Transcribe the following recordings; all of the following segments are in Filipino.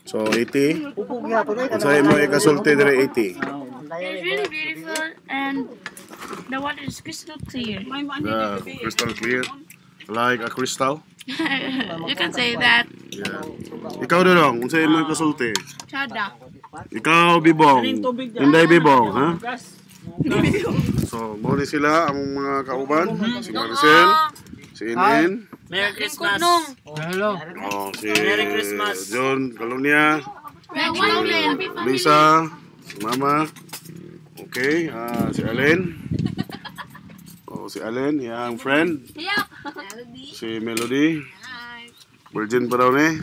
So 80. Unsay mo ikasulti dire 80? It's really beautiful and the water is crystal clear. Yeah, crystal clear. Like a crystal. You can say that. Yeah. Ikaw dong, unsay mo ikasulti? Chada. Ikaw Bibong. Inday Bibong, ha? So, mo ni sila ang mga kauban, si Maricel, si Inen, Merry Christmas. Hello. si Merry Christmas. John Calonia, Lisa, si Mama, okay, si Allen, si Allen, yung friend, si Melody, virgin pa daw ni,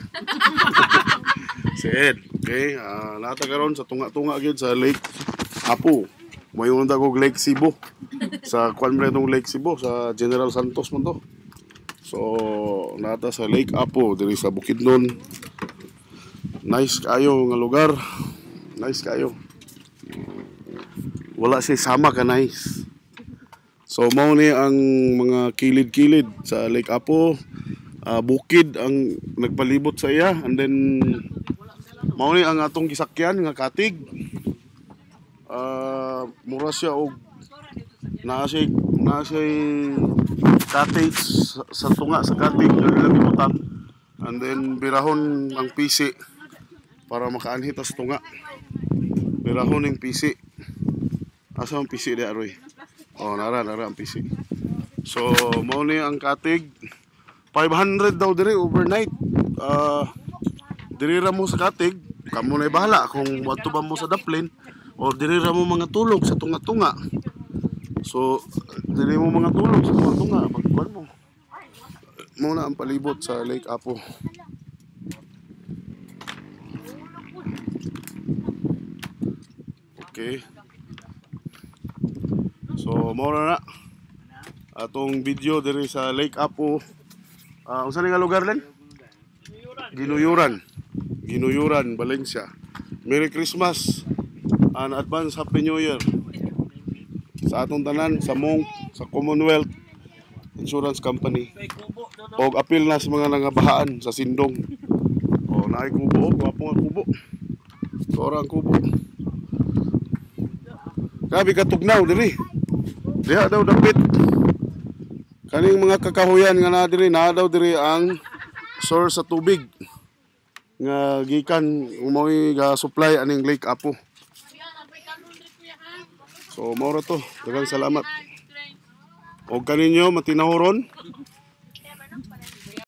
si Ed, okay, natagaron sa tunga-tunga agad sa Lake Apo. May unang ko Lake Cebu. Sa kwan mo itong Lake Cebu, sa General Santos mo to. So, nata sa Lake Apo, diri sa Bukidnon. Nice kayo nga lugar. Nice kayo. Wala siya sama ka nice. So, mao ni ang mga kilid-kilid sa Lake Apo. Bukid ang nagpalibot sa iya. And then, mao ni ang atong gisakyan nga katig. Mura siya og naa siya cottage sa tunga sa katig nga gibutan, and then birahon ang pisi para makaanhit sa tunga. Birahon ng pisi. Asa ang pisi di aroy? Nara ang pisi. So mao ni ang katig 500 daw diri overnight. Diri ra mo sa katig, kamo na bahala kung adto ba mo sa daplin o diri ra mo mga tulog sa tunga-tunga. So, diri mo mga tulog sa tunga-tunga. Pagkuhan mo. Muna ang palibot sa Lake Apo. Okay. So, muna na. Atong video diri sa Lake Apo. Unsa nga lugar len? Ginuyuran. Ginuyuran, Valencia. Merry Christmas. An advance Happy New Year sa atong tanan, sa Monk, sa Commonwealth Insurance Company. Og apil na sa mga nangabahaan sa Sindong. Naay kubo, gwapo nga kubo. Ora ang kubo. Grabe katugnaw diri. Diha daw dapit. Kaning mga kakahuyan nga na daw diri ang source sa tubig nga gikan umoy ga supply aning Lake Apo. So, maura to. Daghang salamat. O kaninyo, matinahuron.